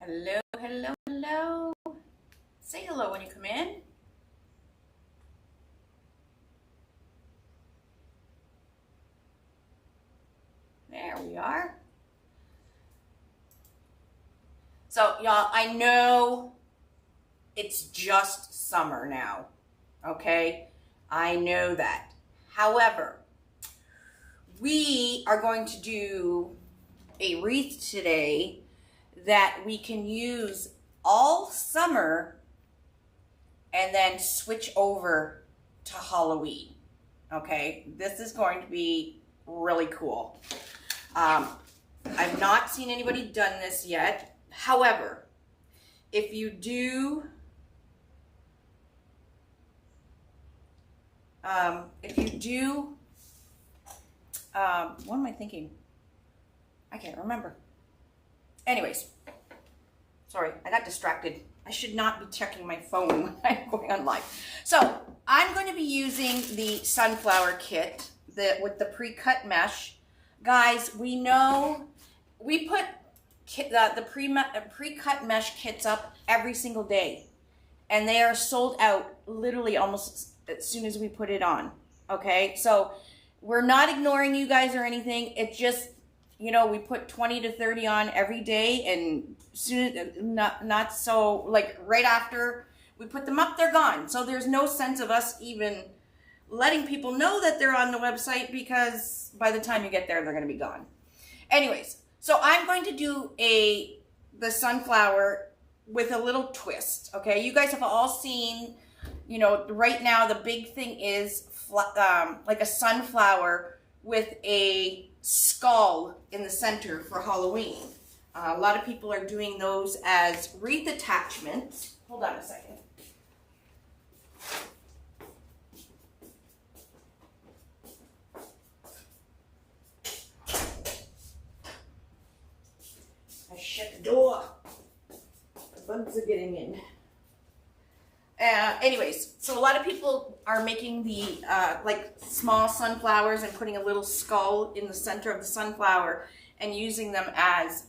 Hello, hello, hello. Say hello when you come in. There we are. So, y'all, I know it's just summer now, okay? I know that. However, we are going to do a wreath today that we can use all summer and then switch over to Halloween. Okay, this is going to be really cool. I've not seen anybody done this yet. However, if you do, what am I thinking? I can't remember. Anyways, sorry, I got distracted. I should not be checking my phone when I'm going on live. So I'm going to be using the sunflower kit with the pre-cut mesh. Guys, we know we put the pre-cut mesh kits up every single day, and they are sold out literally almost as soon as we put it on. Okay, so we're not ignoring you guys or anything. It's just, you know, we put 20 to 30 on every day, and soon, not so, like right after we put them up, they're gone. So there's no sense of us even letting people know that they're on the website, because by the time you get there, they're going to be gone. Anyways, so I'm going to do the sunflower with a little twist. Okay, you guys have all seen, you know, right now the big thing is like a sunflower with a skull in the center for Halloween. A lot of people are doing those as wreath attachments. Hold on a second. I shut the door. The bugs are getting in. Anyways, so a lot of people are making the like small sunflowers and putting a little skull in the center of the sunflower and using them as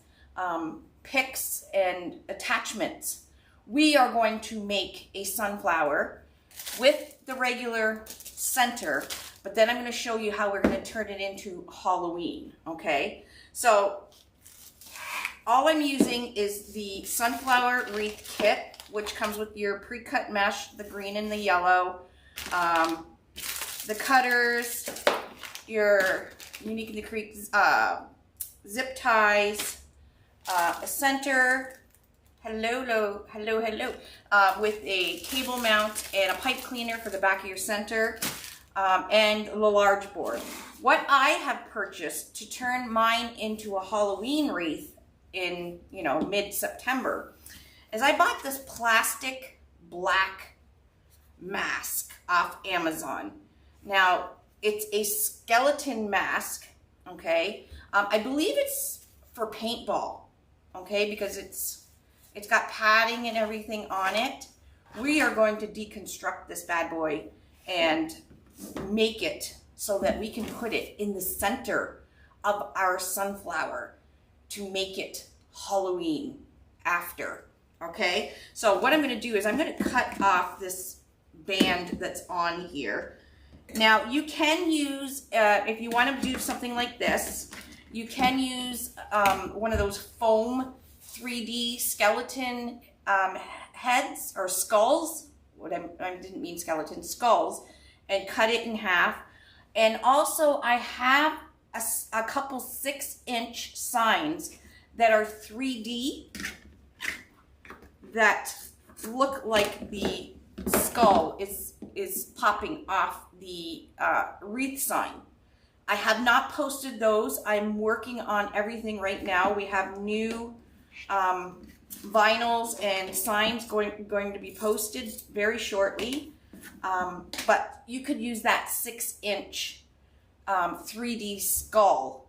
picks and attachments. We are going to make a sunflower with the regular center, but then I'm going to show you how we're going to turn it into Halloween. Okay, so all I'm using is the sunflower wreath kit, which comes with your pre-cut mesh, the green and the yellow, the cutters, your Unique in the Creek zip ties, a center, hello, with a cable mount and a pipe cleaner for the back of your center, and the large board. What I have purchased to turn mine into a Halloween wreath in, you know, mid-September is I bought this plastic black mask off Amazon. Now, it's a skeleton mask, okay? I believe it's for paintball, okay? Because it's got padding and everything on it. We are going to deconstruct this bad boy and make it so that we can put it in the center of our sunflower to make it Halloween after. Okay, so what I'm going to do is I'm going to cut off this band that's on here. Now, you can use, if you want to do something like this, you can use one of those foam 3D skeleton heads or skulls. I didn't mean skeleton, skulls, and cut it in half. And also, I have a couple 6-inch signs that are 3D that look like the skull is popping off the wreath sign. I have not posted those. I'm working on everything right now. We have new vinyls and signs going to be posted very shortly. But you could use that 6-inch 3D skull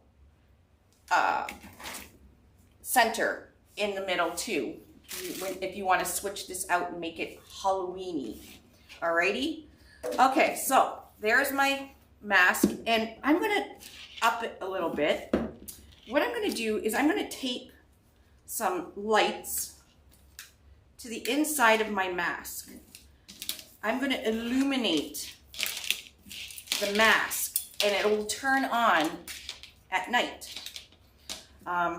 center in the middle too, if you want to switch this out and make it Halloween-y. Alrighty? Okay, so there's my mask, and I'm going to up it a little bit. What I'm going to do is I'm going to tape some lights to the inside of my mask. I'm going to illuminate the mask and it will turn on at night.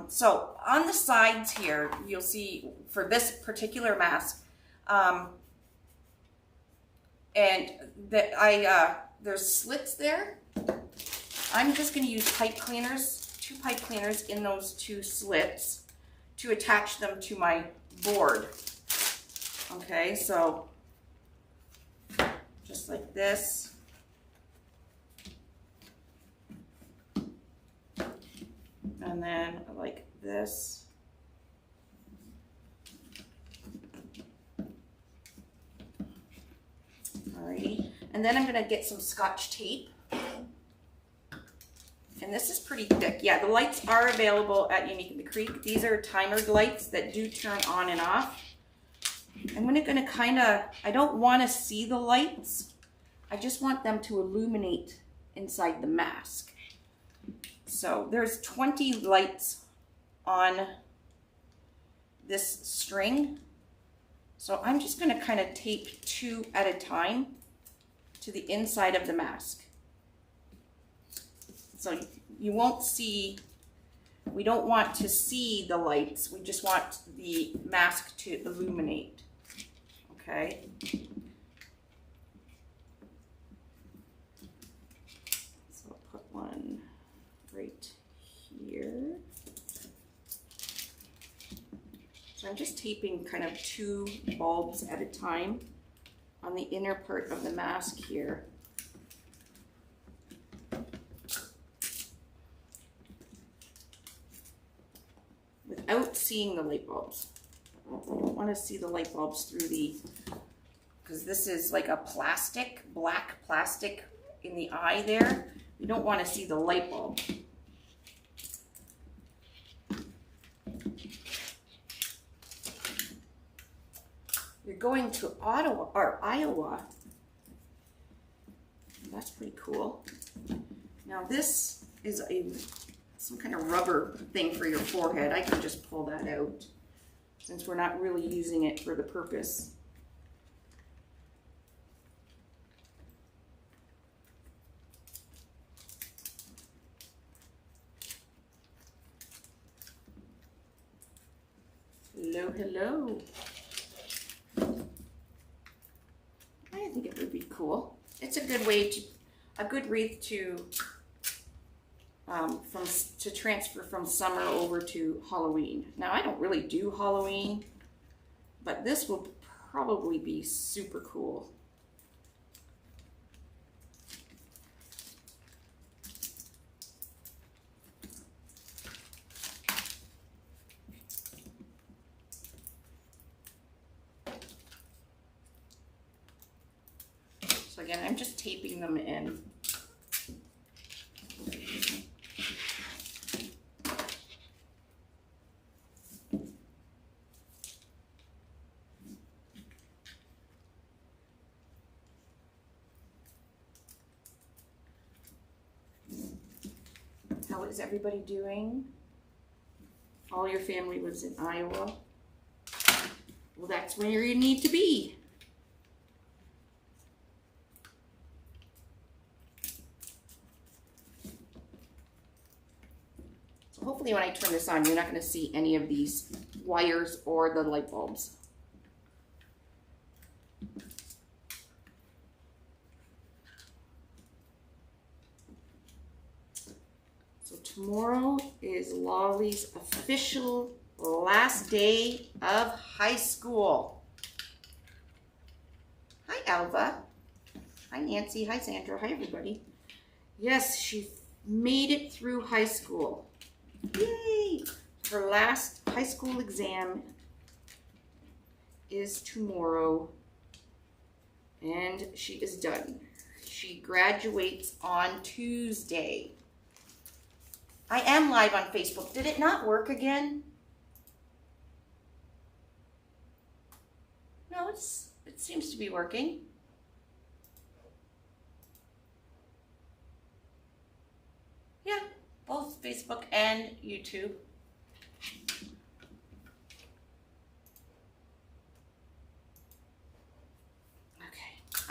So on the sides here, you'll see for this particular mask, and that there's slits there. I'm just going to use pipe cleaners, 2 pipe cleaners in those 2 slits to attach them to my board. Okay, so just like this. And then like this. Alrighty, and then I'm going to get some Scotch tape. And this is pretty thick. Yeah, the lights are available at Unique in the Creek. These are timered lights that do turn on and off. I'm going to kind of, I don't want to see the lights. I just want them to illuminate inside the mask. So there's 20 lights on this string. So I'm just going to kind of tape 2 at a time to the inside of the mask. So you won't see, we don't want to see the lights, we just want the mask to illuminate, okay? So I'll put one right here. So I'm just taping kind of 2 bulbs at a time on the inner part of the mask here. Without seeing the light bulbs. I don't want to see the light bulbs through the, because this is like a plastic, black plastic in the eye there. You don't want to see the light bulb. You're going to Ottawa or Iowa. That's pretty cool. Now this is some kind of rubber thing for your forehead. I can just pull that out since we're not really using it for the purpose. Hello, hello. I think it would be cool. It's a good way to, a good wreath to transfer from summer over to Halloween. Now I don't really do Halloween, but this will probably be super cool. So again, I'm just taping them in. How is everybody doing? All your family lives in Iowa. Well, that's where you need to be. So hopefully when I turn this on, you're not going to see any of these wires or the light bulbs. Tomorrow is Laurie's official last day of high school. Hi, Alva. Hi, Nancy. Hi, Sandra. Hi, everybody. Yes, she made it through high school. Yay! Her last high school exam is tomorrow, and she is done. She graduates on Tuesday. I am live on Facebook. Did it not work again? No, it seems to be working. Yeah, both Facebook and YouTube.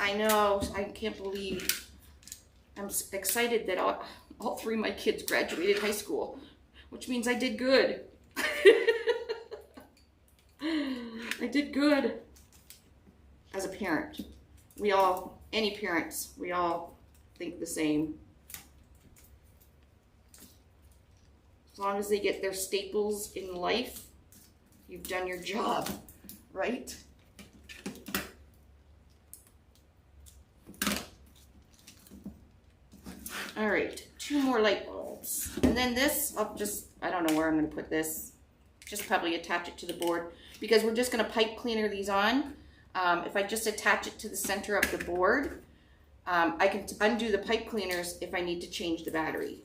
I know, I can't believe. I'm excited that all three of my kids graduated high school, which means I did good. I did good as a parent. Any parents, we all think the same. As long as they get their staples in life, you've done your job, right? All right, 2 more light bulbs. And then this, I don't know where I'm gonna put this. Just probably attach it to the board because we're just gonna pipe cleaner these on. If I just attach it to the center of the board, I can undo the pipe cleaners if I need to change the battery.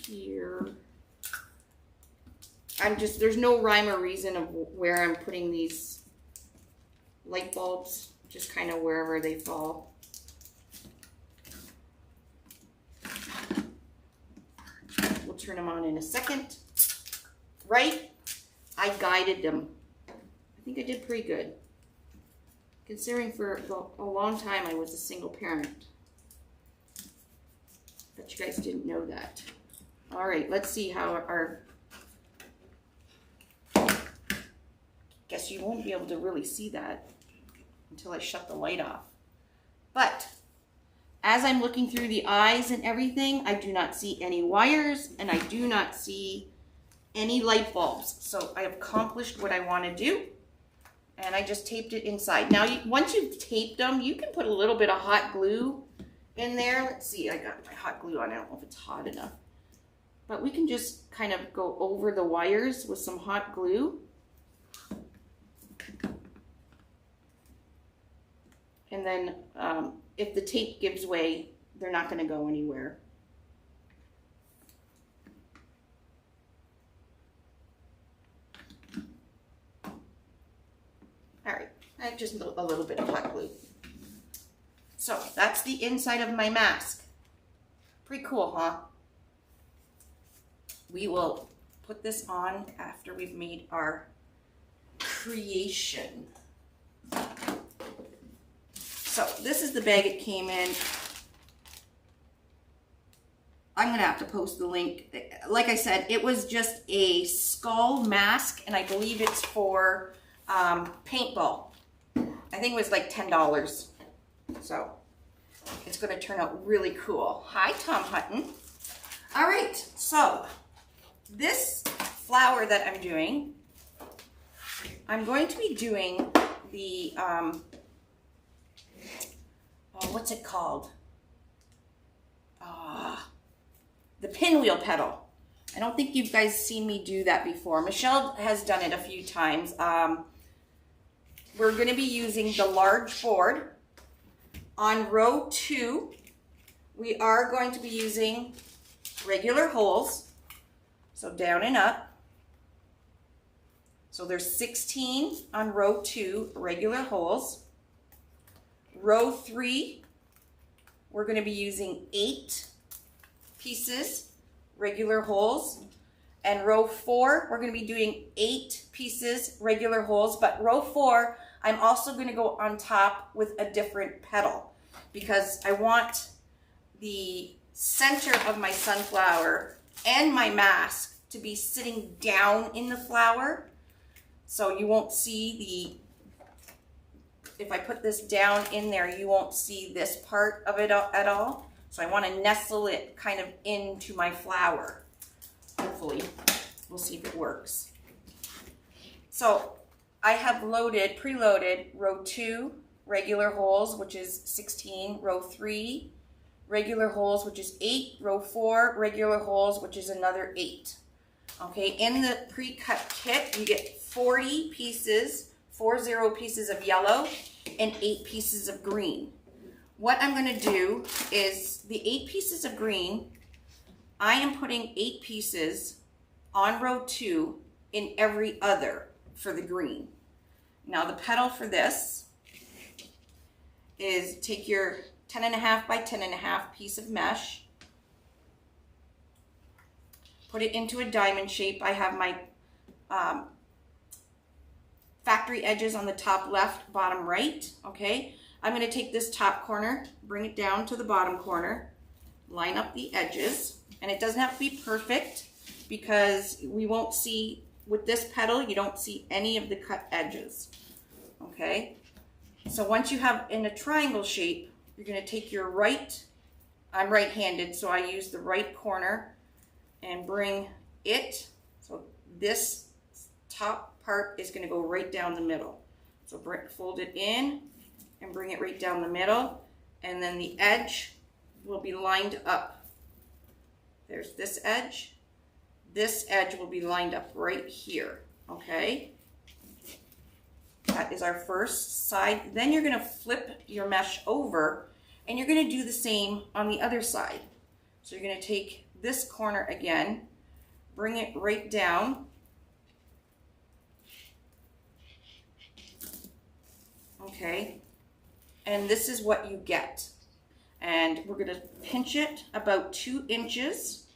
Here. There's no rhyme or reason of where I'm putting these light bulbs, just kind of wherever they fall. We'll turn them on in a second. Right? I guided them. I think I did pretty good. Considering for a long time I was a single parent. Bet you guys didn't know that. All right, let's see how our... Guess you won't be able to really see that until I shut the light off. But as I'm looking through the eyes and everything, I do not see any wires and I do not see any light bulbs. So I have accomplished what I want to do. And I just taped it inside. Now, once you've taped them, you can put a little bit of hot glue in there. Let's see, I got my hot glue on. I don't know if it's hot enough. But we can just kind of go over the wires with some hot glue. And then if the tape gives way, they're not going to go anywhere. All right, just a little bit of hot glue. So that's the inside of my mask. Pretty cool, huh? We will put this on after we've made our creation. So this is the bag it came in. I'm gonna have to post the link. Like I said, it was just a skull mask, and I believe it's for paintball. I think it was like $10. So it's gonna turn out really cool. Hi, Tom Hutton. All right, so this flower that I'm doing, I'm going to be doing the, what's it called? The pinwheel petal. I don't think you guys seen me do that before. Michelle has done it a few times. We're going to be using the large board. On row 2, we are going to be using regular holes. So down and up. So there's 16 on row 2, regular holes. Row 3, we're going to be using 8 pieces, regular holes. And row 4, we're going to be doing 8 pieces, regular holes. But row 4, I'm also going to go on top with a different petal because I want the center of my sunflower and my mask to be sitting down in the flower. So you won't see if I put this down in there, you won't see this part of it at all. So I want to nestle it kind of into my flower. Hopefully, we'll see if it works. So I have preloaded row 2, regular holes, which is 16, row 3, regular holes, which is 8, row 4, regular holes, which is another 8. Okay, in the pre-cut kit, you get 40 pieces, 40 pieces of yellow and 8 pieces of green. What I'm going to do is the 8 pieces of green, I am putting 8 pieces on row 2 in every other for the green. Now the petal for this is take your 10.5 by 10.5 piece of mesh, put it into a diamond shape. I have my factory edges on the top left, bottom right, okay? I'm going to take this top corner, bring it down to the bottom corner, line up the edges, and it doesn't have to be perfect because we won't see, with this petal, you don't see any of the cut edges, okay? So once you have in a triangle shape, you're going to take your right, I'm right-handed, so I use the right corner and bring it, so this top part is going to go right down the middle. So fold it in and bring it right down the middle, and then the edge will be lined up. There's this edge will be lined up right here, okay? That is our first side. Then you're going to flip your mesh over and you're going to do the same on the other side. So you're going to take this corner again, bring it right down, okay, and this is what you get. And we're going to pinch it about 2 inches.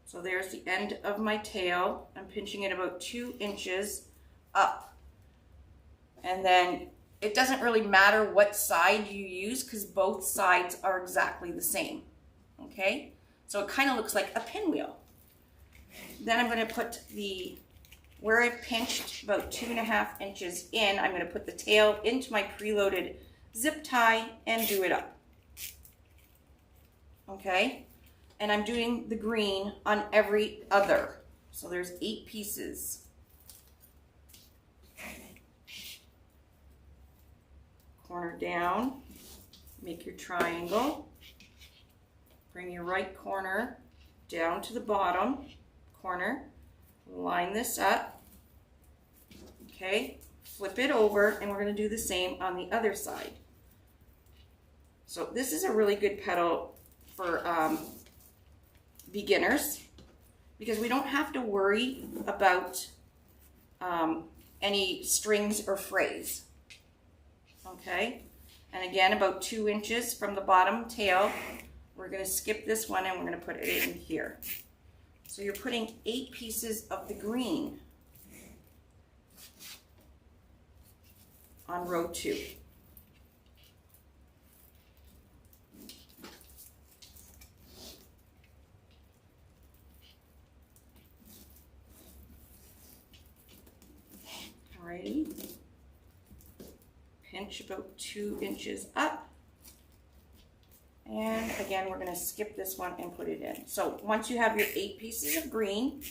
So there's the end of my tail. I'm pinching it about 2 inches up. And then it doesn't really matter what side you use because both sides are exactly the same, okay? So it kind of looks like a pinwheel. Then I'm going to put where I've pinched about 2.5 inches in, I'm going to put the tail into my preloaded zip tie and do it up. Okay? And I'm doing the green on every other. So there's 8 pieces. Corner down, make your triangle, bring your right corner down to the bottom corner, line this up, okay, flip it over, and we're going to do the same on the other side. So this is a really good petal for beginners because we don't have to worry about any strings or frays. Okay, and again about 2 inches from the bottom tail, we're going to skip this one and we're going to put it in here. So you're putting 8 pieces of the green on row 2. Alrighty. Pinch about 2 inches up, and again we're going to skip this one and put it in. So once you have your 8 pieces of green,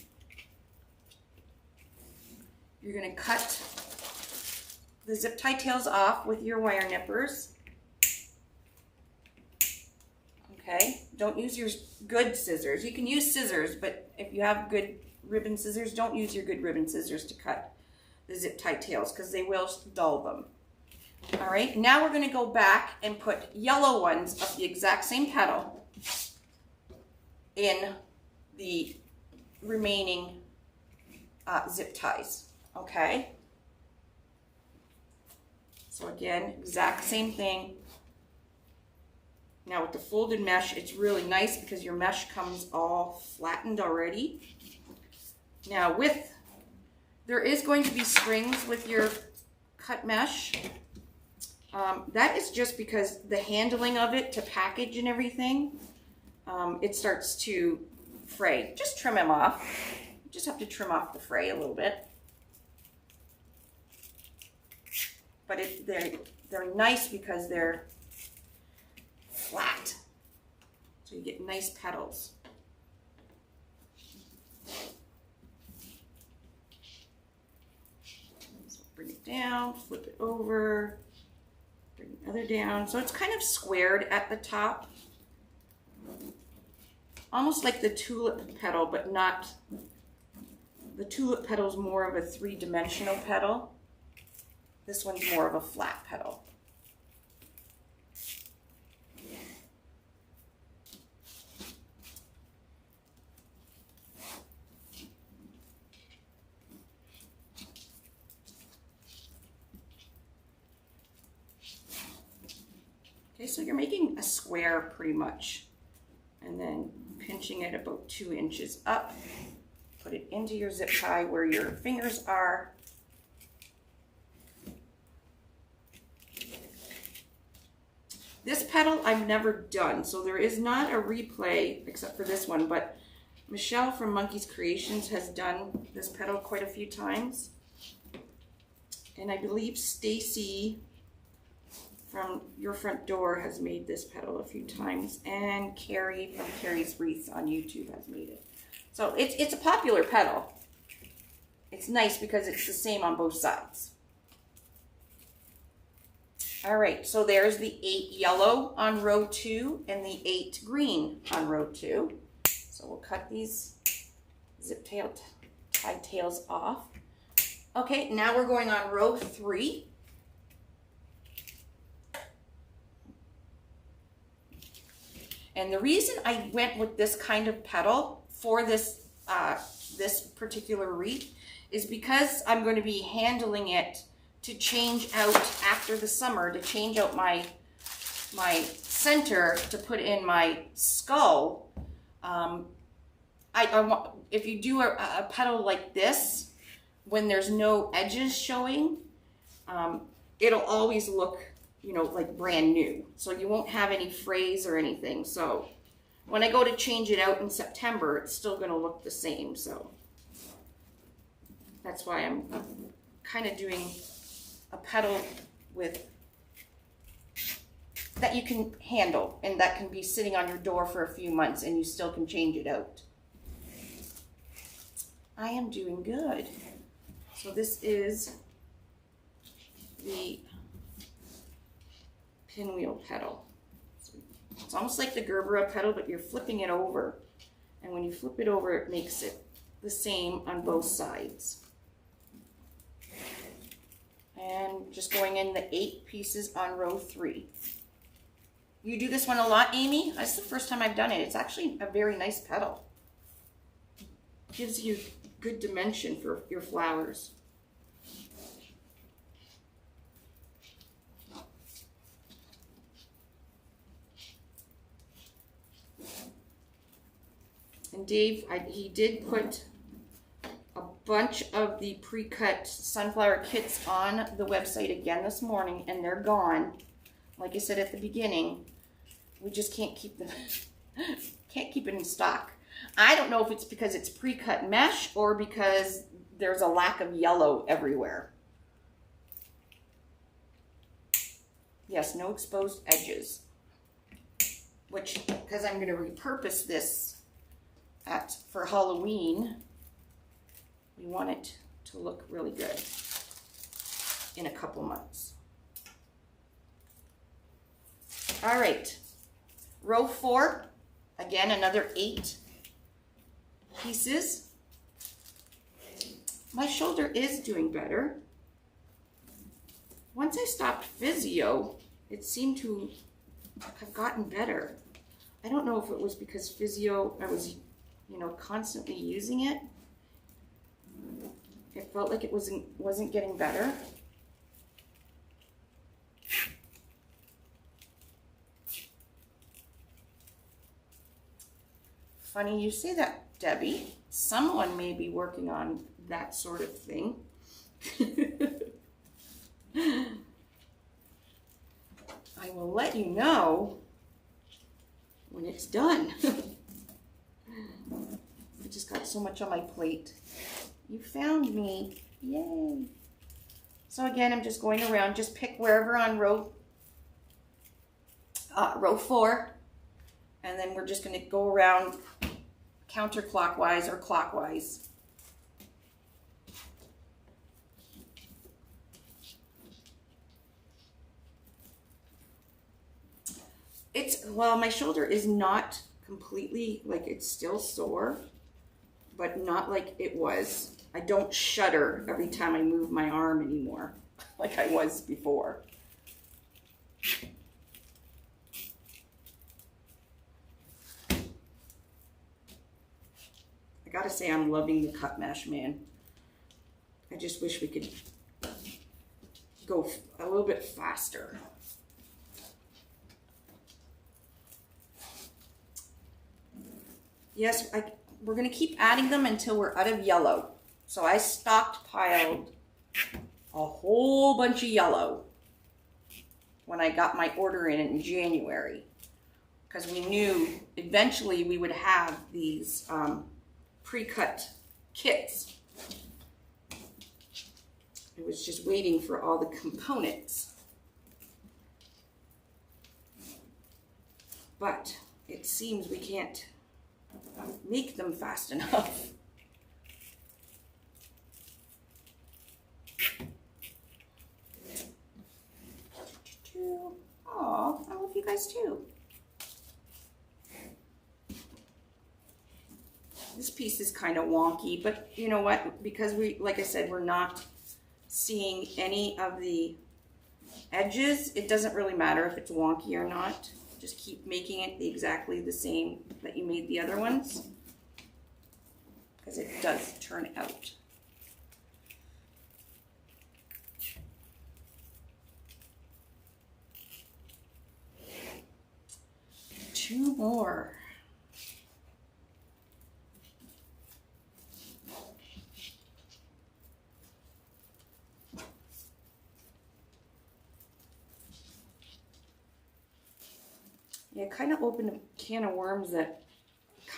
you're going to cut the zip tie tails off with your wire nippers. Okay, don't use your good scissors. You can use scissors, but if you have good ribbon scissors, don't use your good ribbon scissors to cut the zip tie tails because they will dull them. All right, now we're going to go back and put yellow ones of the exact same petal in the remaining zip ties, okay? So again, exact same thing. Now with the folded mesh, it's really nice because your mesh comes all flattened already. Now there is going to be strings with your cut mesh. That is just because the handling of it to package and everything, it starts to fray. Just trim them off. You just have to trim off the fray a little bit. But they're nice because they're flat. So you get nice petals. So bring it down, flip it over. Bring the other down. So it's kind of squared at the top. Almost like the tulip petal, but not. The tulip petal is more of a 3-dimensional petal. This one's more of a flat petal. Okay, so you're making a square pretty much. and then pinching it about 2 inches up. Put it into your zip tie where your fingers are. This petal I've never done, so there is not a replay except for this one, but Michelle from Monkey's Creations has done this petal quite a few times. And I believe Stacy from Your Front Door has made this petal a few times, and Carrie from Carrie's Wreaths on YouTube has made it. So it's a popular petal. It's nice because it's the same on both sides. All right, so there's the 8 yellow on row 2 and the 8 green on row 2. So we'll cut these zip tie tails off. Okay, now we're going on row 3. And the reason I went with this kind of petal for this this particular wreath is because I'm going to be handling it to change out after the summer, to change out my center to put in my skull. I want, if you do a petal like this, when there's no edges showing, it'll always look, you know, like brand new. So you won't have any frays or anything. So when I go to change it out in September, it's still going to look the same. So that's why I'm kind of doing a petal with that you can handle and that can be sitting on your door for a few months and you still can change it out. I am doing good. So this is the pinwheel petal. So it's almost like the Gerbera petal, but you're flipping it over. And when you flip it over, it makes it the same on both sides. And just going in the 8 pieces on row 3. You do this one a lot, Amy? That's the first time I've done it. It's actually a very nice petal. Gives you good dimension for your flowers. And Dave, he did put a bunch of the pre-cut sunflower kits on the website again this morning, and they're gone. Like I said at the beginning, we just can't keep them, can't keep it in stock. I don't know if it's because it's pre-cut mesh or because there's a lack of yellow everywhere. Yes, no exposed edges. Which, because I'm going to repurpose this for Halloween, we want it to look really good in a couple months. All right, row 4, again, another 8 pieces. My shoulder is doing better. Once I stopped physio, it seemed to have gotten better. I don't know if it was because physio, I was, you know, constantly using it. It felt like it wasn't getting better. Funny you say that, Debbie. Someone may be working on that sort of thing. I will let you know when it's done. I just got so much on my plate. You found me. Yay. So again, I'm just going around. Just pick wherever on row 4. And then we're just going to go around counterclockwise or clockwise. Well, my shoulder is not completely, like, it's still sore, but not like it was. I don't shudder every time I move my arm anymore, like I was before. I gotta say, I'm loving the cut mesh, man. I just wish we could go a little bit faster. yes, we're going to keep adding them until we're out of yellow. So I stockpiled a whole bunch of yellow when I got my order in January, because we knew eventually we would have these pre-cut kits. It was just waiting for all the components. But it seems we can't make them fast enough. Oh, I love you guys too. This piece is kind of wonky, but you know what? Because like I said, we're not seeing any of the edges. It doesn't really matter if it's wonky or not. Just keep making it exactly the same that you made the other ones, because it does turn out. Two more. Yeah, kind of opened a can of worms that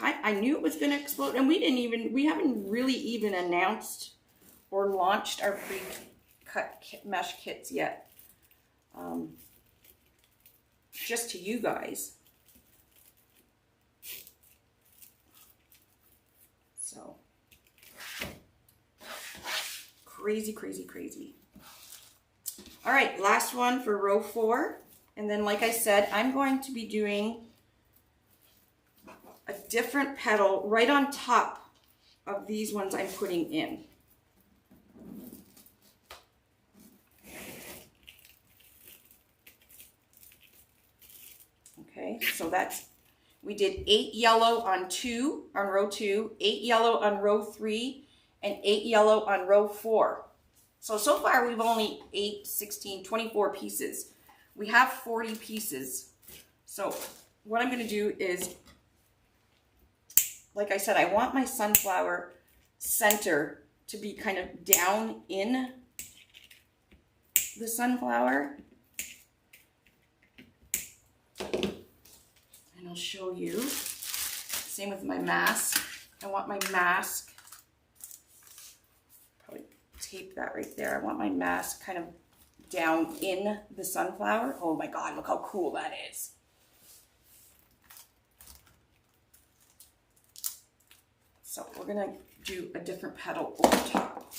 I knew it was going to explode, and we haven't really even announced or launched our pre-cut mesh kits yet. Just to you guys. So crazy, crazy, crazy. All right, last one for row 4. And then, like I said, I'm going to be doing a different petal right on top of these ones I'm putting in. Okay, so we did 8 yellow on row 2, 8 yellow on row 3, and 8 yellow on row 4. So far we've only 8, 16, 24 pieces. We have 40 pieces. So what I'm going to do is, like I said, I want my sunflower center to be kind of down in the sunflower. And I'll show you. Same with my mask. I want my mask, probably tape that right there. I want my mask kind of down in the sunflower. Oh my God, look how cool that is. So we're gonna do a different petal over top.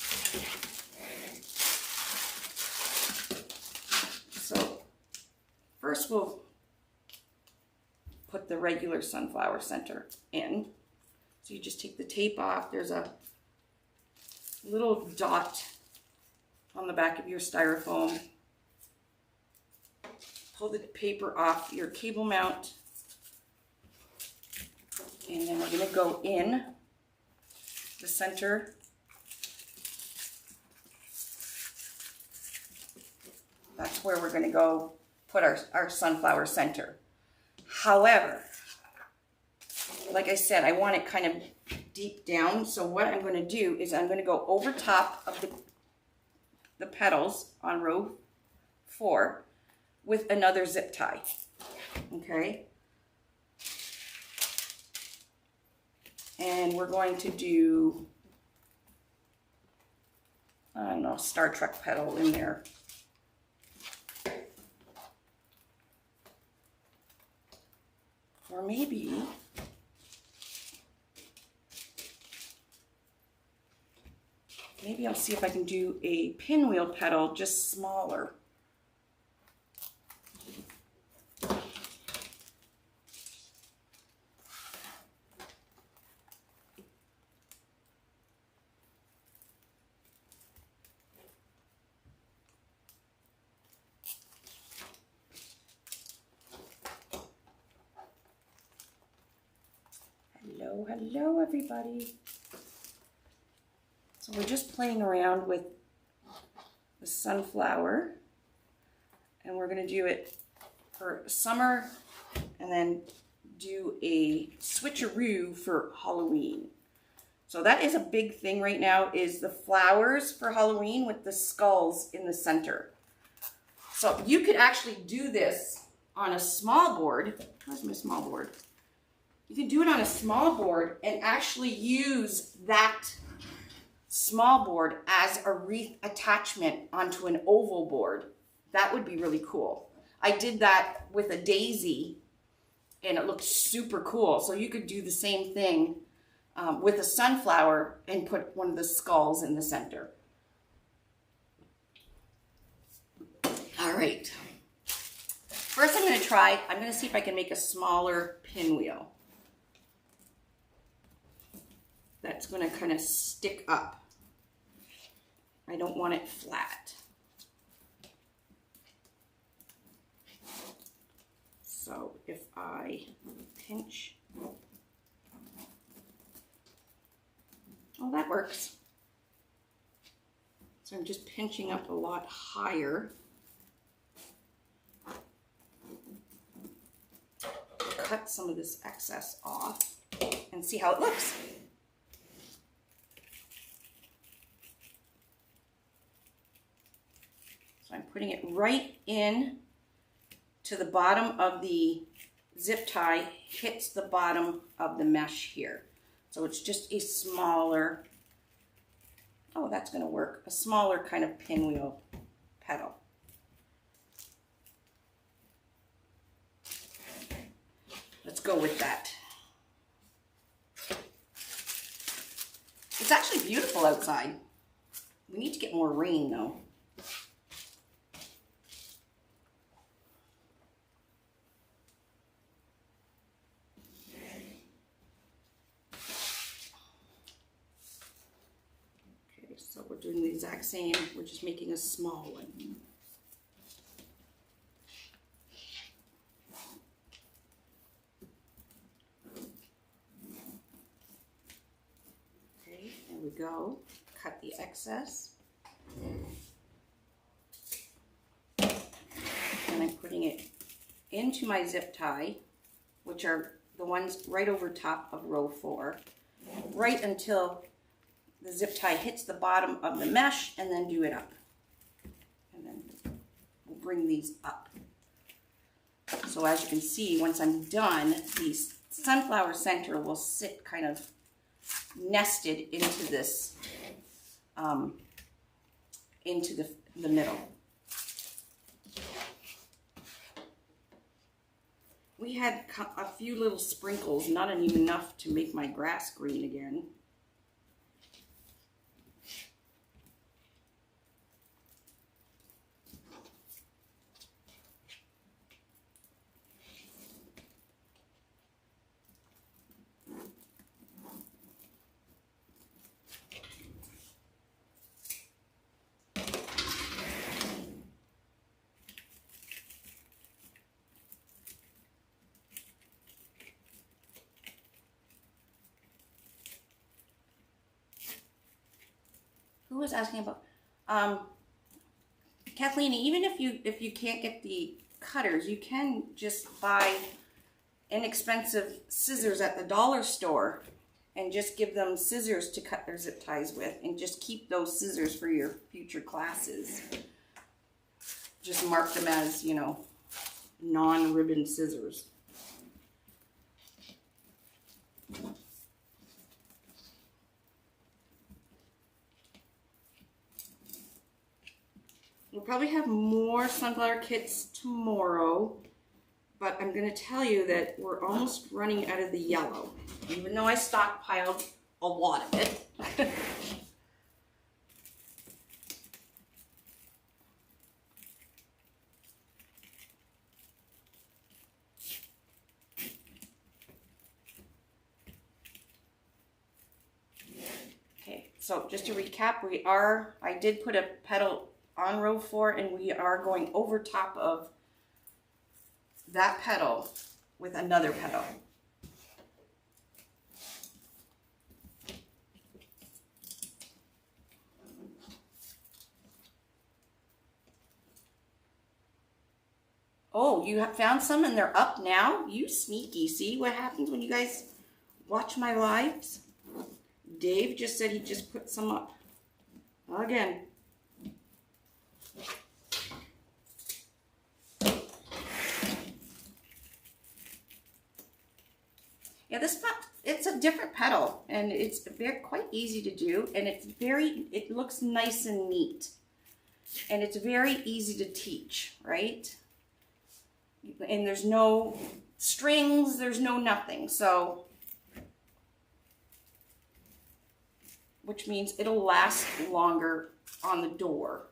So first we'll put the regular sunflower center in. So you just take the tape off. There's a little dot on the back of your styrofoam. Pull the paper off your cable mount, and then we're going to go in the center. That's where we're going to go put our sunflower center. However, like I said, I want it kind of deep down, so what I'm going to do is I'm going to go over top of the petals on row 4 with another zip tie. Okay, and we're going to do, I don't know, Star Trek petal in there. Or maybe I'll see if I can do a pinwheel petal, just smaller. Hello everybody. So we're just playing around with the sunflower, and we're going to do it for summer and then do a switcheroo for Halloween. So that is a big thing right now, is the flowers for Halloween with the skulls in the center. So you could actually do this on a small board. Where's my small board? You can do it on a small board and actually use that small board as a wreath attachment onto an oval board. That would be really cool. I did that with a daisy and it looked super cool. So you could do the same thing with a sunflower and put one of the skulls in the center. All right. First I'm going to see if I can make a smaller pinwheel. That's going to kind of stick up. I don't want it flat. So if I pinch, oh, that works. So I'm just pinching up a lot higher. Cut some of this excess off and see how it looks. So I'm putting it right in to the bottom of the zip tie, hits the bottom of the mesh here. So it's just a smaller, oh, that's going to work, a smaller kind of pinwheel petal. Let's go with that. It's actually beautiful outside. We need to get more rain though. Okay, so we're doing the exact same, we're just making a small one. We go, cut the excess, and I'm putting it into my zip tie, which are the ones right over top of row 4, right until the zip tie hits the bottom of the mesh, and then do it up. And then we'll bring these up. So as you can see, once I'm done, the sunflower center will sit kind of nested into this, into the middle. We had a few little sprinkles, not enough to make my grass green again. Who was asking about Kathleen? Even if you can't get the cutters, you can just buy inexpensive scissors at the dollar store and just give them scissors to cut their zip ties with, and just keep those scissors for your future classes. Just mark them as, you know, non-ribbon scissors. We'll probably have more sunflower kits tomorrow, but I'm going to tell you that we're almost running out of the yellow, even though I stockpiled a lot of it. Okay, so just to recap, I did put a petal on row 4, and we are going over top of that petal with another petal. Oh, you have found some and they're up now? You sneaky. See what happens when you guys watch my lives? Dave just said he just put some up. Again. Yeah, it's a different petal, and it's quite easy to do, and it looks nice and neat. And it's very easy to teach, right? And there's no strings, there's no nothing, so, which means it'll last longer on the door.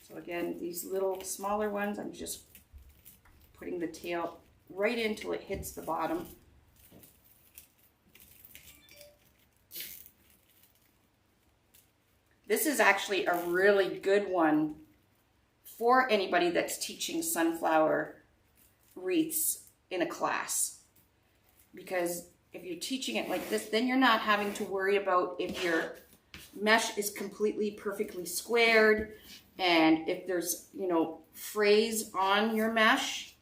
So again, these little smaller ones, I'm just putting the tail right in till it hits the bottom. This is actually a really good one for anybody that's teaching sunflower wreaths in a class. Because if you're teaching it like this, then you're not having to worry about if your mesh is completely perfectly squared, and if there's, you know, frays on your mesh.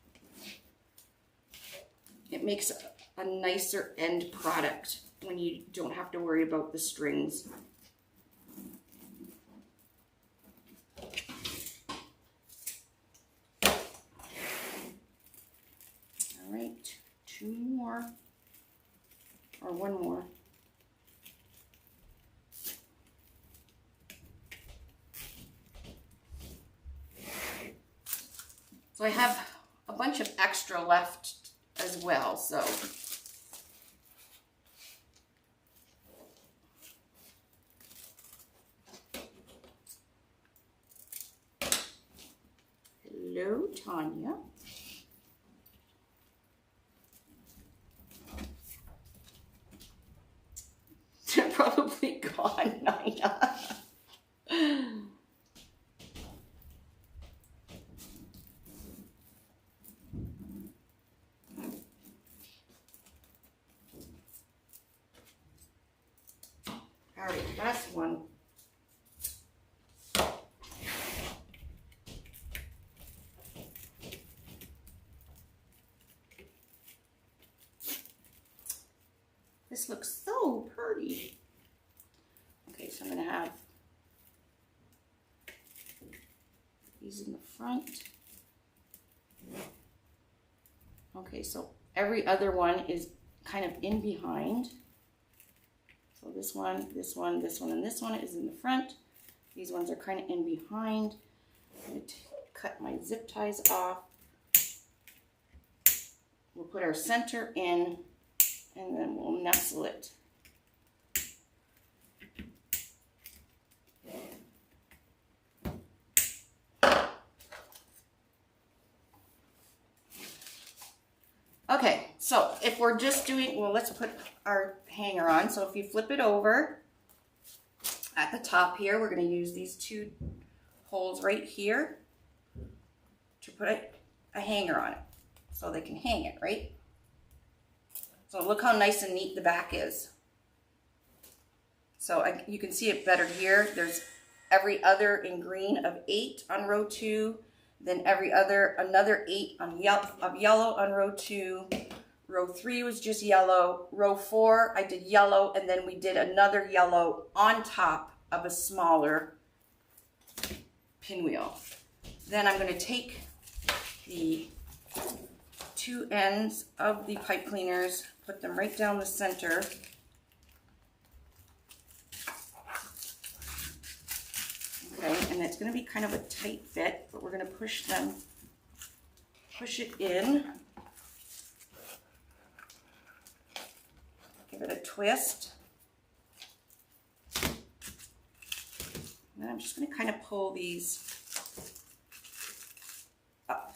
It makes a nicer end product when you don't have to worry about the strings. All right, two more, or one more. So I have a bunch of extra left as well, so. Hello, Tanya. They're probably gone, Nina. All right, last one. This looks so pretty. Okay, so I'm going to have these in the front. Okay, so every other one is kind of in behind. So this one, this one, this one, and this one is in the front. These ones are kind of in behind. I'm going to cut my zip ties off. We'll put our center in, and then we'll nestle it. Okay, so if we're just doing, well, let's put our hanger on. So if you flip it over, at the top here, we're going to use these two holes right here to put a hanger on it so they can hang it, right? So look how nice and neat the back is. So you can see it better here. There's every other in green of 8 on row 2. Then another 8 of yellow on row 2. Row 3 was just yellow. Row 4, I did yellow, and then we did another yellow on top of a smaller pinwheel. Then I'm going to take the 2 ends of the pipe cleaners, put them right down the center. Okay, and it's going to be kind of a tight fit, but we're going to push it in. Give it a twist. And then I'm just going to kind of pull these up.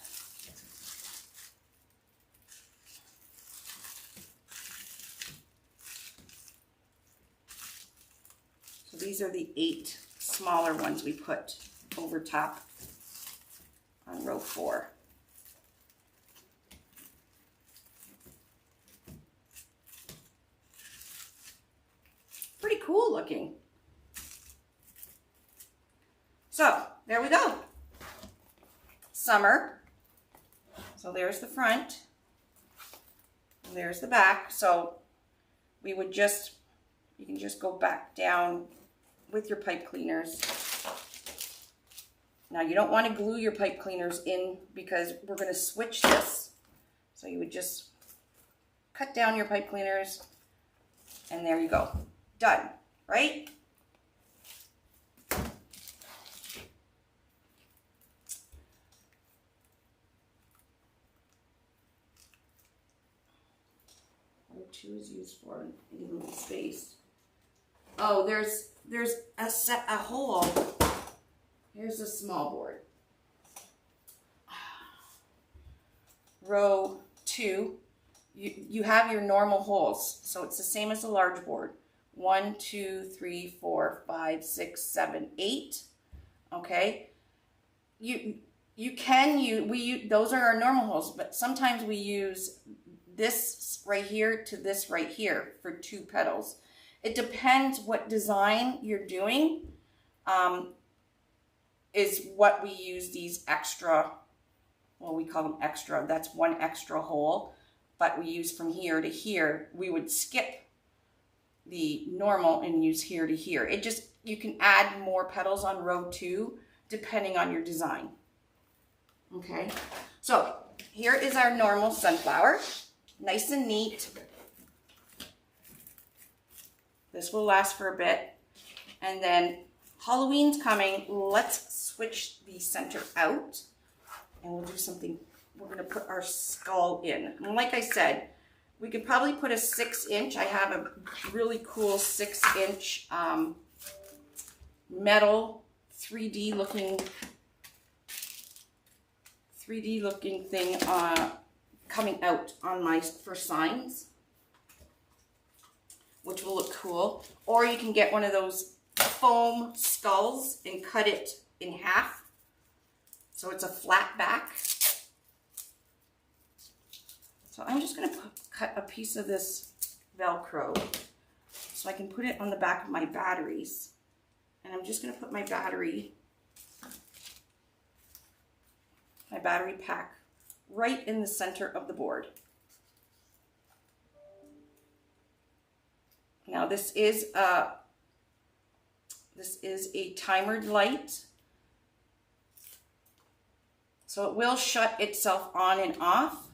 So these are the 8 smaller ones we put over top on row 4. Pretty cool looking. So there we go. Summer. So there's the front. And there's the back. So we would just, you can just go back down with your pipe cleaners. Now you don't want to glue your pipe cleaners in because we're going to switch this. So you would just cut down your pipe cleaners and there you go. Done, right? What 2 is used for in little space. Oh, there's a hole. Here's a small board. Row 2, you have your normal holes, so it's the same as a large board. 1, 2, 3, 4, 5, 6, 7, 8. Okay. Those are our normal holes, but sometimes we use this right here to this right here for 2 petals. It depends what design you're doing. Is what we use these extra, well, we call them extra. That's 1 extra hole, but we use from here to here. We would skip the normal and use here to here. It just, you can add more petals on row 2 depending on your design. Okay, so here is our normal sunflower, nice and neat. This will last for a bit, and then Halloween's coming. Let's switch the center out and we'll do something. We're going to put our skull in. And like I said, we could probably put a 6-inch. I have a really cool 6-inch metal 3D looking thing coming out on my for signs, which will look cool. Or you can get one of those foam skulls and cut it in half so it's a flat back. So I'm just going to cut a piece of this Velcro so I can put it on the back of my batteries, and I'm just going to put my battery pack right in the center of the board. Now this is a timered light, so it will shut itself on and off.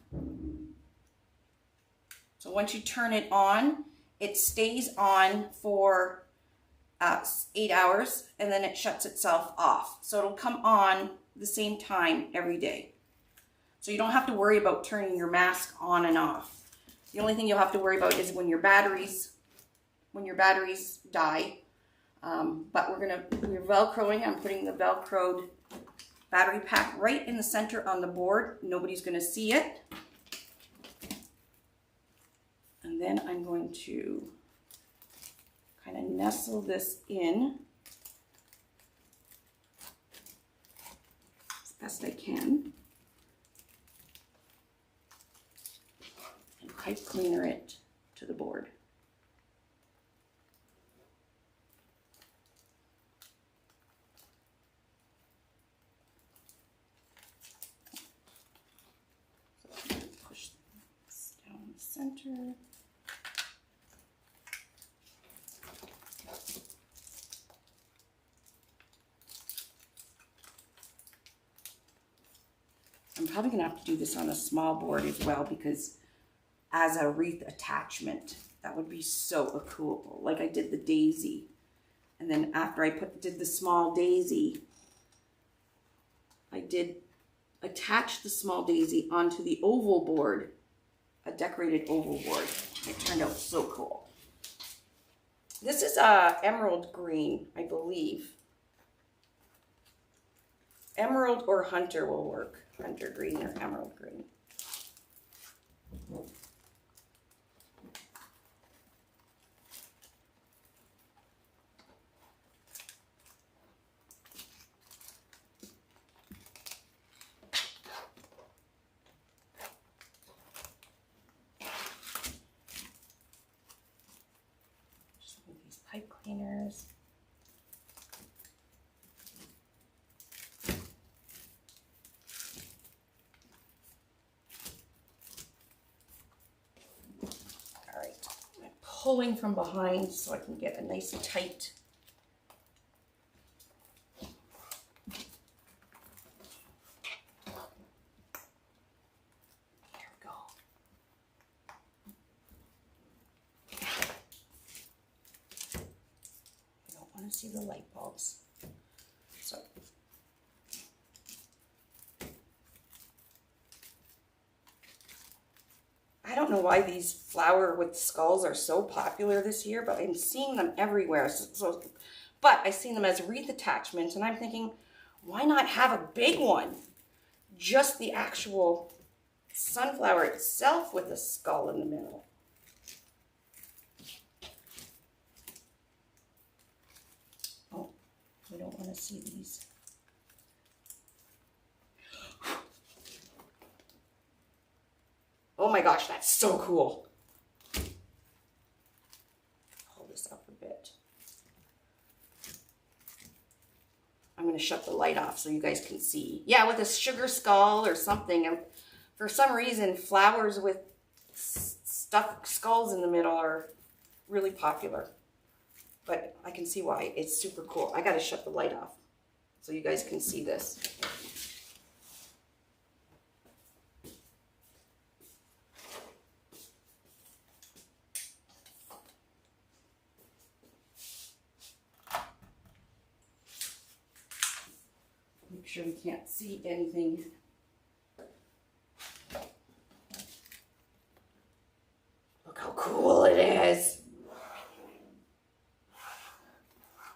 So once you turn it on, it stays on for 8 hours, and then it shuts itself off. So it'll come on the same time every day. So you don't have to worry about turning your mask on and off. The only thing you'll have to worry about is when your batteries die. But we're Velcroing. I'm putting the Velcroed battery pack right in the center on the board. Nobody's going to see it. And then I'm going to kind of nestle this in as best I can and pipe cleaner it to the board. So I'm going to push this down the center. I'm probably going to have to do this on a small board as well, because as a wreath attachment, that would be so cool. Like I did the daisy, and then after I did the small daisy, I did attach the small daisy onto the oval board, a decorated oval board. It turned out so cool. This is emerald green, I believe. Emerald or hunter will work. Hunter green or emerald green. pulling from behind so I can get a nice tight. There we go. I don't want to see the light bulbs. So I don't know why these flower with skulls are so popular this year, but I'm seeing them everywhere. But I see them as wreath attachments, and I'm thinking, why not have a big one? Just the actual sunflower itself with a skull in the middle. Oh, we don't want to see these. Oh my gosh, that's so cool. Hold this up a bit. I'm going to shut the light off so you guys can see. Yeah, with a sugar skull or something. And for some reason, flowers with stuffed skulls in the middle are really popular. But I can see why. It's super cool. I got to shut the light off so you guys can see this. Make sure we can't see anything. Look how cool it is.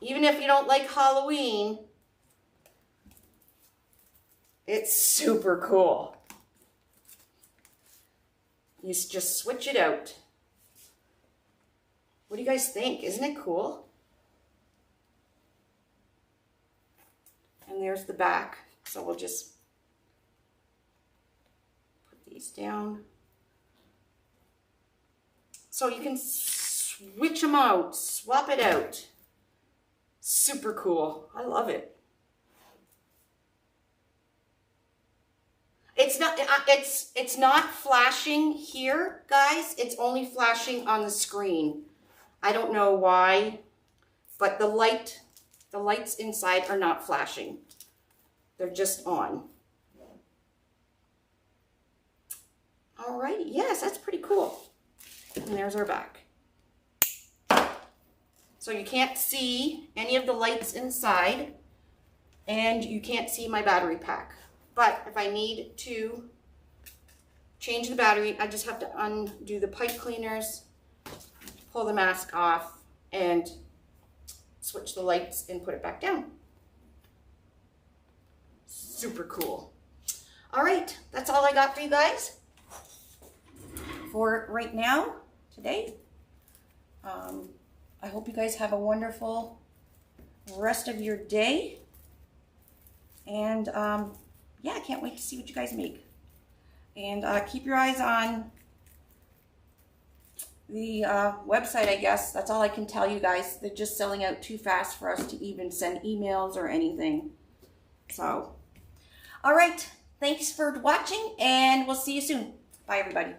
Even if you don't like Halloween, it's super cool. You just switch it out. What do you guys think? Isn't it cool? And there's the back. So we'll just put these down. So you can switch them out, swap it out. Super cool. I love it. It's not flashing here, guys. It's only flashing on the screen. I don't know why, but the lights inside are not flashing. They're just on. Alrighty, yes, that's pretty cool. And there's our back. So you can't see any of the lights inside, and you can't see my battery pack. But if I need to change the battery, I just have to undo the pipe cleaners, pull the mask off, and switch the lights and put it back down. Super cool. All right, that's all I got for you guys for right now, today. I hope you guys have a wonderful rest of your day. And yeah, I can't wait to see what you guys make. And keep your eyes on the website, I guess. That's all I can tell you guys. They're just selling out too fast for us to even send emails or anything. So, all right. Thanks for watching, and we'll see you soon. Bye, everybody.